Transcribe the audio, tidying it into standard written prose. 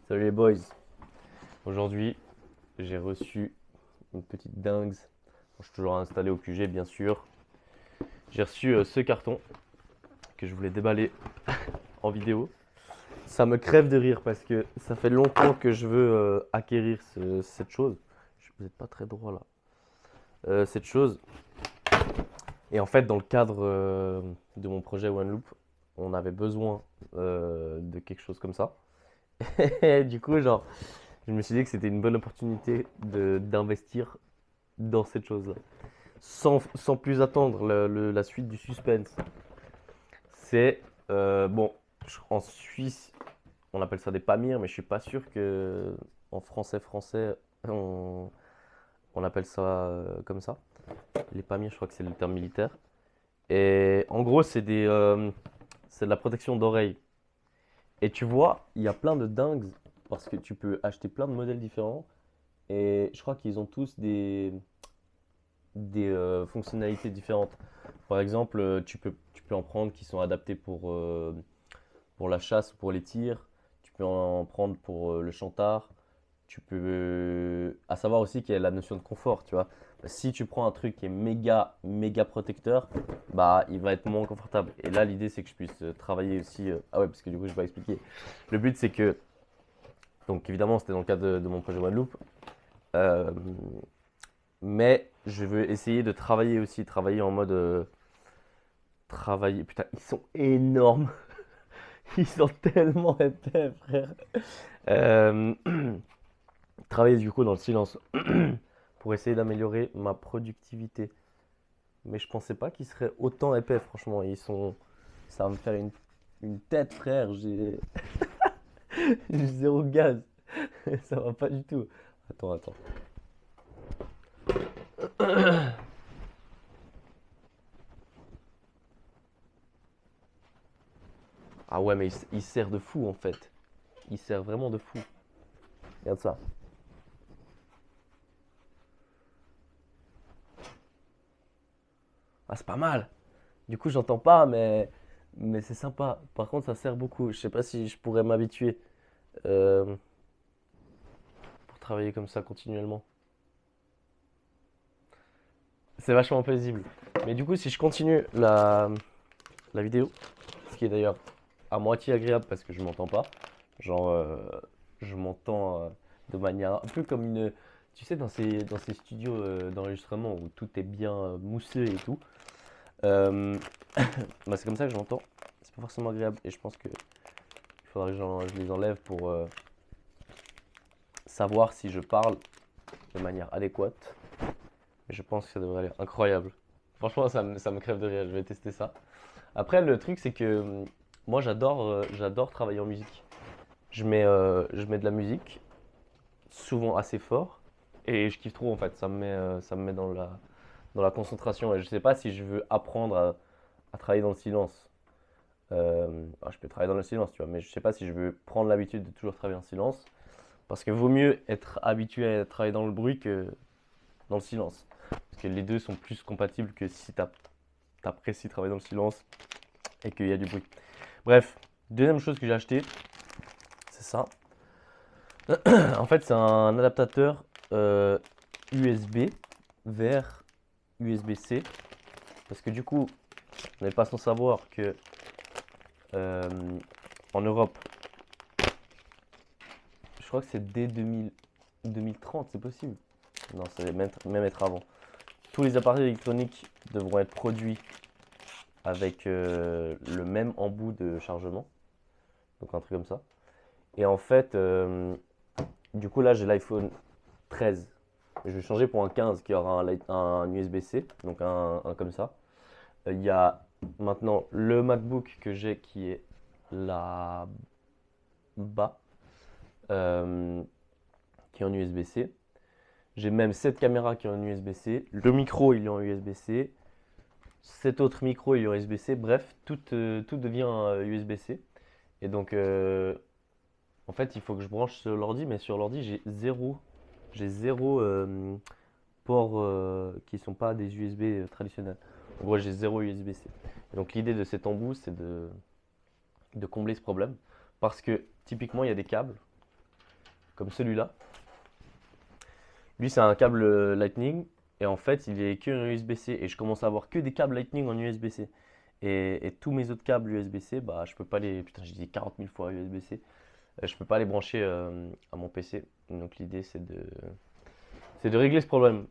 Salut les boys. Aujourd'hui, j'ai reçu une petite dingue. Je suis toujours installé au QG, bien sûr. J'ai reçu ce carton que je voulais déballer en vidéo. Ça me crève de rire parce que ça fait longtemps que je veux acquérir cette chose. Vous n'êtes pas très droit là. Cette chose. Et en fait, dans le cadre de mon projet OneLoop, on avait besoin de quelque chose comme ça. Et du coup, genre, je me suis dit que c'était une bonne opportunité d'investir dans cette chose-là. Sans plus attendre la suite du suspense. C'est, bon, en Suisse, on appelle ça des pamirs, mais je suis pas sûr que en français, on, on appelle ça comme ça. Les pamirs, je crois que c'est le terme militaire. Et en gros, c'est de la protection d'oreille. Et tu vois, il y a plein de dingues parce que tu peux acheter plein de modèles différents. Et je crois qu'ils ont tous des fonctionnalités différentes. Par exemple, tu peux en prendre qui sont adaptés pour la chasse ou pour les tirs. Tu peux en prendre pour le chantard. Tu peux. À savoir aussi qu'il y a la notion de confort, tu vois. Si tu prends un truc qui est méga, méga protecteur, bah il va être moins confortable. Et là, l'idée, c'est que je puisse travailler aussi. Ah ouais, parce que du coup, je vais expliquer. Le but, c'est que. Donc, évidemment, c'était dans le cadre de mon projet OneLoop. Euh, mais je veux essayer de travailler aussi, travailler en mode travailler. Putain, ils sont énormes. Ils sont tellement épais, frère. Euh, Travailler du coup dans le silence pour essayer d'améliorer ma productivité. Mais je pensais pas qu'ils seraient autant épais, franchement. Ça va me faire une tête, frère. J'ai zéro gaz. Ça va pas du tout. Attends. Ah ouais, mais il sert de fou en fait. Il sert vraiment de fou. Regarde ça. Ah, c'est pas mal. Du coup, j'entends pas, mais c'est sympa. Par contre, ça sert beaucoup. Je sais pas si je pourrais m'habituer euh, pour travailler comme ça continuellement. C'est vachement paisible. Mais du coup, si je continue la vidéo, ce qui est d'ailleurs à moitié agréable parce que je m'entends pas, genre, je m'entends de manière un peu comme une. Tu sais, dans ces studios d'enregistrement où tout est bien mousseux et tout, euh, bah, c'est comme ça que je m'entends. C'est pas forcément agréable et je pense que il faudra que je les enlève pour savoir si je parle de manière adéquate. Mais je pense que ça devrait aller incroyable. Franchement, ça me crève de rire. Je vais tester ça. Après, le truc, c'est que moi, j'adore travailler en musique. Je mets de la musique, souvent assez fort, et je kiffe trop en fait. Ça me met dans la concentration. Et je sais pas si je veux apprendre à travailler dans le silence. Je peux travailler dans le silence, tu vois, mais je sais pas si je veux prendre l'habitude de toujours travailler en silence. Parce que vaut mieux être habitué à travailler dans le bruit que dans le silence. Parce que les deux sont plus compatibles que si t'apprécies travailler dans le silence et qu'il y a du bruit. Bref, deuxième chose que j'ai acheté, c'est ça. En fait, c'est un adaptateur USB vers USB-C. Parce que du coup, on n'est pas sans savoir que euh, en Europe, je crois que c'est dès 2030, c'est possible. Non, ça va même être avant. Tous les appareils électroniques devront être produits avec le même embout de chargement. Donc un truc comme ça. Et en fait, du coup là j'ai l'iPhone 13. Je vais changer pour un 15 qui aura un USB-C, donc un comme ça. Il y a maintenant le MacBook que j'ai qui est là-bas, euh, qui est en USB-C. J'ai même cette caméra qui est en USB-C. Le micro il est en USB-C. Cet autre micro il est en USB-C. Bref, tout devient USB-C. Et donc en fait, il faut que je branche sur l'ordi, mais sur l'ordi, j'ai zéro ports qui ne sont pas des USB traditionnels. En gros, j'ai zéro USB-C. Et donc l'idée de cet embout, c'est de combler ce problème. Parce que typiquement, il y a des câbles. comme celui-là. Lui, c'est un câble Lightning et en fait, il est que en USB-C et je commence à avoir que des câbles Lightning en USB-C. Et tous mes autres câbles USB-C, bah, je peux pas les. Putain, j'ai dit 40 000 fois USB-C. Je peux pas les brancher à mon PC. Donc l'idée, c'est de régler ce problème.